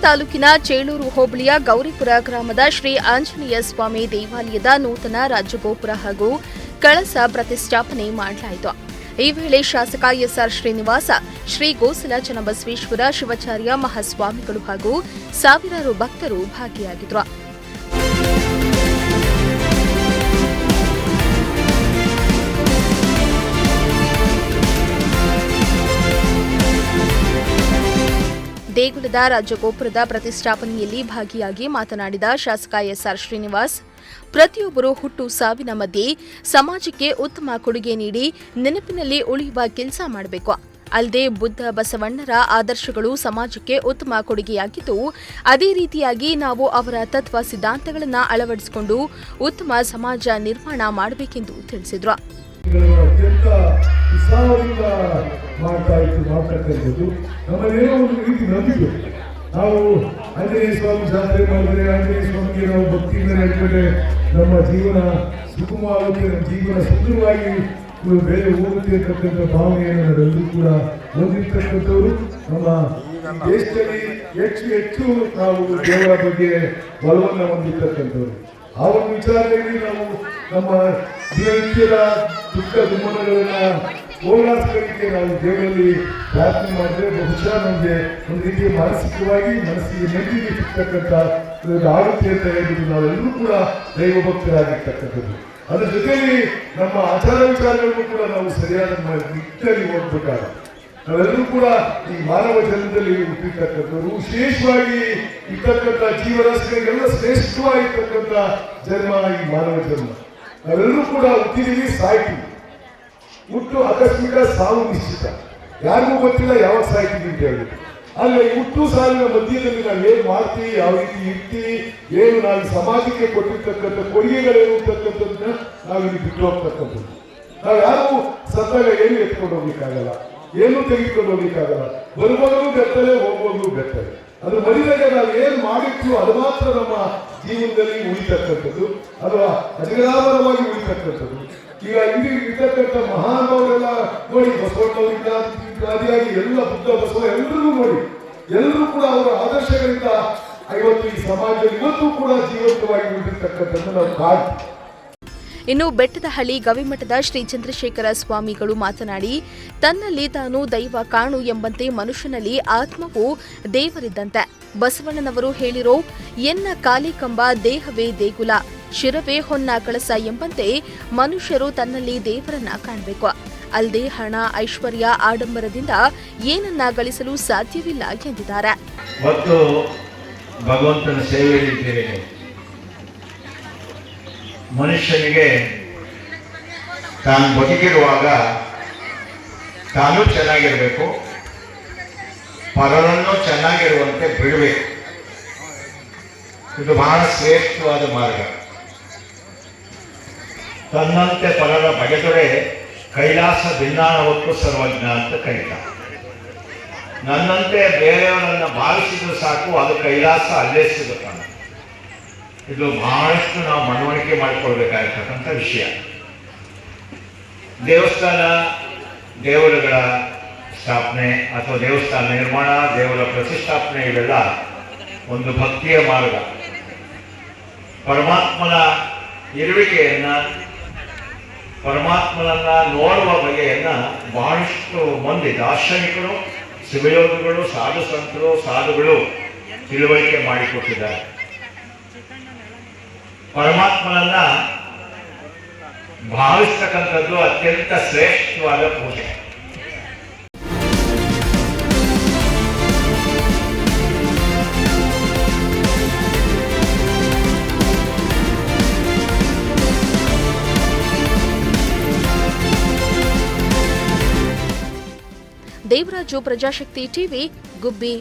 ತಾಲೂಕಿನ ಚೇಳೂರು ಹೋಬಳಿಯ ಗೌರಿಪುರ ಗ್ರಾಮದ ಶ್ರೀ ಆಂಜನೇಯ ಸ್ವಾಮಿ ದೇವಾಲಯದ ನೂತನ ರಾಜಗೋಪುರ ಹಾಗೂ ಕಳಸ ಪ್ರತಿಷ್ಠಾಪನೆ ಮಾಡಲಾಯಿತು. ಈ ವೇಳೆ ಶಾಸಕ ಎಸ್ಆರ್ ಶ್ರೀನಿವಾಸ, ಶ್ರೀ ಗೋಸಲ ಚನ್ನಬಸವೇಶ್ವರ ಶಿವಾಚಾರ್ಯ ಮಹಾಸ್ವಾಮಿಗಳು ಹಾಗೂ ಸಾವಿರಾರು ಭಕ್ತರು ಭಾಗಿಯಾಗಿದ್ದರು. ದೇಗುಲದ ರಾಜಗೋಪುರದ ಪ್ರತಿಷ್ಠಾಪನೆಯಲ್ಲಿ ಭಾಗಿಯಾಗಿ ಮಾತನಾಡಿದ ಶಾಸಕ ಎಸ್ಆರ್ ಶ್ರೀನಿವಾಸ್, ಪ್ರತಿಯೊಬ್ಬರು ಹುಟ್ಟು ಸಾವಿನ ಮಧ್ಯೆ ಸಮಾಜಕ್ಕೆ ಉತ್ತಮ ಕೊಡುಗೆ ನೀಡಿ ನೆನಪಿನಲ್ಲಿ ಉಳಿಯುವ ಕೆಲಸ ಮಾಡಬೇಕು. ಅಲ್ಲದೆ ಬುದ್ಧ ಬಸವಣ್ಣರ ಆದರ್ಶಗಳು ಸಮಾಜಕ್ಕೆ ಉತ್ತಮ ಕೊಡುಗೆಯಾಗಿದ್ದು, ಅದೇ ರೀತಿಯಾಗಿ ನಾವು ಅವರ ತತ್ವ ಸಿದ್ಧಾಂತಗಳನ್ನು ಅಳವಡಿಸಿಕೊಂಡು ಉತ್ತಮ ಸಮಾಜ ನಿರ್ಮಾಣ ಮಾಡಬೇಕೆಂದು ತಿಳಿಸಿದರು. ಅತ್ಯಂತ ಉತ್ಸಾಹದಿಂದ ಮಾಡ್ತಕ್ಕಂಥದ್ದು ನಮ್ಮಲ್ಲೇನೋ ಒಂದು ರೀತಿ ನಂಬಿಕೆ. ನಾವು ಆಂಜನೇಯ ಸ್ವಾಮಿ ಜಾತ್ರೆ ಮಾಡಿದ್ರೆ ಆಂಜನೇಯ ಸ್ವಾಮಿಗೆ ನಾವು ಭಕ್ತಿಯಿಂದ ನಡ್ಕೊಂಡ್ರೆ ನಮ್ಮ ಜೀವನ ಸುಗಮವಾಗುತ್ತೆ, ನಮ್ಮ ಜೀವನ ಸುಂದರವಾಗಿ ಬೇರೆ ಹೋಗುತ್ತೆ ಅಂತಕ್ಕಂಥ ಭಾವನೆಯನ್ನು ನಾವೆಲ್ಲರೂ ಕೂಡ ಹೊಂದಿರ್ತಕ್ಕಂಥವ್ರು. ನಮ್ಮ ದೇಶದಲ್ಲಿ ಹೆಚ್ಚು ನಾವು ದೇವರ ಬಗ್ಗೆ ಬಲವನ್ನು ಹೊಂದಿರ್ತಕ್ಕಂಥವ್ರು. ಆ ಒಂದು ವಿಚಾರದಲ್ಲಿ ನಾವು ನಮ್ಮ ದಿನನಿತ್ಯದ ದುಃಖ ದುಮ್ಮನಗಳನ್ನ ಹೋಗಲಾಡಿಸಲಿಕ್ಕೆ ನಾವು ದೇವರಲ್ಲಿ ಪ್ರಾರ್ಥನೆ ಮಾಡಿದ್ರೆ ಬಹುಶಃ ನಮಗೆ ಒಂದು ರೀತಿಯ ಮಾನಸಿಕವಾಗಿ ಮನಸ್ಸಿಗೆ ನೆಮ್ಮದಿ ಸಿಗ್ತಕ್ಕಂಥ ಆಗುತ್ತೆ ಅಂತ ಹೇಳ್ಬಿಟ್ಟು ನಾವೆಲ್ಲರೂ ಕೂಡ ದೈವ ಭಕ್ತರಾಗಿರ್ತಕ್ಕಂಥದ್ದು. ಅದರ ಜೊತೆಯಲ್ಲಿ ನಮ್ಮ ಆಚಾರ ವಿಚಾರಗಳನ್ನು ಕೂಡ ನಾವು ಸರಿಯಾದ ನಿಟ್ಟಿನಲ್ಲಿ ಹೋಗ್ಬೇಕಾದ್ರೆ ನಾವೆಲ್ಲರೂ ಕೂಡ ಈ ಮಾನವ ಜನ್ಮದಲ್ಲಿ ಹುಟ್ಟಿರ್ತಕ್ಕಂಥವ್ರು, ವಿಶೇಷವಾಗಿ ಇರ್ತಕ್ಕಂಥ ಜೀವರಾಶಿಗಳಿಗೆಲ್ಲ ಶ್ರೇಷ್ಠವಾಗಿರ್ತಕ್ಕಂಥ ಜನ್ಮ ಈ ಮಾನವ ಜನ್ಮ. ನಾವೆಲ್ಲರೂ ಕೂಡ ಹುಟ್ಟಿದೀವಿ, ಸಾಯ್ತೀವಿ. ಹುಟ್ಟು ಆಕಸ್ಮಿಕ, ಸಾವು ನಿಶ್ಚಿತ. ಯಾರಿಗೂ ಗೊತ್ತಿಲ್ಲ ಯಾವಾಗ ಸಾಯ್ತೀವಿ ಅಂತ ಹೇಳಿ. ಆದರೆ ಈ ಹುಟ್ಟು ಸಾವಿನ ಮಧ್ಯದಲ್ಲಿ ನಾವು ಏನು ಮಾಡ್ತೀವಿ, ಯಾವ ರೀತಿ ಇರ್ತೀವಿ, ಏನು ನಾವು ಸಮಾಜಕ್ಕೆ ಕೊಟ್ಟಿರ್ತಕ್ಕಂಥ ಕೊಡುಗೆಗಳೇನು ಅಂತಕ್ಕಂಥದ್ದನ್ನ ನಾವಿಲ್ಲಿ ಬಿಟ್ಟು ಹೋಗ್ತಕ್ಕಂಥದ್ದು. ನಾವು ಯಾರು ಸತ್ತಾಗ ಏನು ಎತ್ಕೊಂಡು ಹೋಗ್ಲಿಕ್ಕಾಗಲ್ಲ, ಏನು ತೆಗೆದುಕೊಂಡು ಹೋಗ್ಲಿಕ್ಕಾಗಲ್ಲ. ಬರುವಾಗಲೂ ಬೆತ್ತಲೆ, ಹೋಗುವಾಗಲೂ ಬೆತ್ತಲೆ. ಅದು ಮರಿದಾಗ ನಾವು ಏನು ಮಾಡಿರ್ತೀವೋ ಅದು ಮಾತ್ರ ನಮ್ಮ ಜೀವನದಲ್ಲಿ ಉಳಿತಕ್ಕಂಥದ್ದು, ಅದು ಅಜರಾಮರವಾಗಿ ಉಳಿತಕ್ಕಂಥದ್ದು. ಈಗ ಇಲ್ಲಿ ಇರ್ತಕ್ಕಂಥ ಮಹಾನುಭಾವರೆಲ್ಲ ನೋಡಿ, ಬಸವಣ್ಣವರಿಗಾದಿಯಾಗಿ ಎಲ್ಲ ಬುದ್ಧ ಬಸವ ಎಲ್ಲರಿಗೂ ನೋಡಿ, ಎಲ್ಲರೂ ಕೂಡ ಅವರ ಆದರ್ಶಗಳಿಂದ ಇವತ್ತು ಈ ಸಮಾಜದಲ್ಲಿ ಇವತ್ತು ಕೂಡ ಜೀವಂತವಾಗಿ ಉಳಿದಿರ್ತಕ್ಕಂಥದ್ದು ನಾವು ಕಾಡ್ತೀವಿ. ಇನ್ನು ಬೆಟ್ಟದಹಳ್ಳಿ ಗವಿಮಠದ ಶ್ರೀ ಚಂದ್ರಶೇಖರ ಸ್ವಾಮಿಗಳು ಮಾತನಾಡಿ, ತನ್ನಲ್ಲಿ ತಾನು ದೈವ ಕಾಣು ಎಂಬಂತೆ ಮನುಷ್ಯನಲ್ಲಿ ಆತ್ಮವು ದೇವರಿದ್ದಂತೆ. ಬಸವಣ್ಣನವರು ಹೇಳಿರೋ ಎನ್ನ ಕಾಲಿಕಂಬ ದೇಹವೇ ದೇಗುಲ, ಶಿರವೇ ಹೊನ್ನ ಕಳಸ ಎಂಬಂತೆ ಮನುಷ್ಯರು ತನ್ನಲ್ಲಿ ದೇವರನ್ನ ಕಾಣಬೇಕು. ಅಲ್ಲದೆ ಹಣ, ಐಶ್ವರ್ಯ, ಆಡಂಬರದಿಂದ ಏನನ್ನ ಗಳಿಸಲು ಸಾಧ್ಯವಿಲ್ಲ ಎಂದಿದ್ದಾರೆ. ಮತ್ತು ಭಗವಂತನ ಸೇವೆಯಲ್ಲಿದ್ದೇವೆ. ಮನುಷ್ಯನಿಗೆ ತಾನು ಬದುಕಿರುವಾಗ ತಾನು ಚೆನ್ನಾಗಿರಬೇಕು, ಪರರನ್ನು ಚೆನ್ನಾಗಿರುವಂತೆ ಬಿಡಬೇಕು. ಇದು ಬಹಳ ಶ್ರೇಷ್ಠವಾದ ಮಾರ್ಗ. ತನ್ನಂತೆ ಪರರ ಬಗೆದೊರೆ ಕೈಲಾಸ ಭಿನ್ನಾನವತ್ತು ಸರ್ವಜ್ಞ ಅಂತ ಕರೀತಾರೆ. ನನ್ನಂತೆ ಬೇರೆಯವರನ್ನು ಭಾವಿಸಿದ್ರು ಸಾಕು, ಅದು ಕೈಲಾಸ ಅಲ್ಲೇ ಸಿಗುತ್ತಾನೆ. ಇದು ಬಹಳಷ್ಟು ನಾವು ಮನವರಿಕೆ ಮಾಡಿಕೊಳ್ಬೇಕಾಗಿರ್ತಕ್ಕಂಥ ವಿಷಯ. ದೇವಸ್ಥಾನ, ದೇವರುಗಳ ಸ್ಥಾಪನೆ ಅಥವಾ ದೇವಸ್ಥಾನ ನಿರ್ಮಾಣ, ದೇವರ ಪ್ರತಿಷ್ಠಾಪನೆ ಇವೆಲ್ಲ ಒಂದು ಭಕ್ತಿಯ ಮಾರ್ಗ. ಪರಮಾತ್ಮನ ಇರುವಿಕೆಯನ್ನ, ಪರಮಾತ್ಮನನ್ನ ನೋಡುವ ಬಗೆಯನ್ನ ಬಹಳಷ್ಟು ಮಂದಿ ದಾರ್ಶನಿಕರು, ಶಿವಯೋಗಿಗಳು, ಸಾಧು ಸಂತರು, ಸಾಧುಗಳು ತಿಳುವಳಿಕೆ ಮಾಡಿಕೊಟ್ಟಿದ್ದಾರೆ. ಪರಮಾತ್ಮನನ್ನ ಭಾವಿಸ್ತಕ್ಕಂಥದ್ದು ಅತ್ಯಂತ ಶ್ರೇಷ್ಠವಾದ ಪೂಜೆ. ದೇವರಾಜು, ಪ್ರಜಾಶಕ್ತಿ ಟಿವಿ, ಗುಬ್ಬಿ.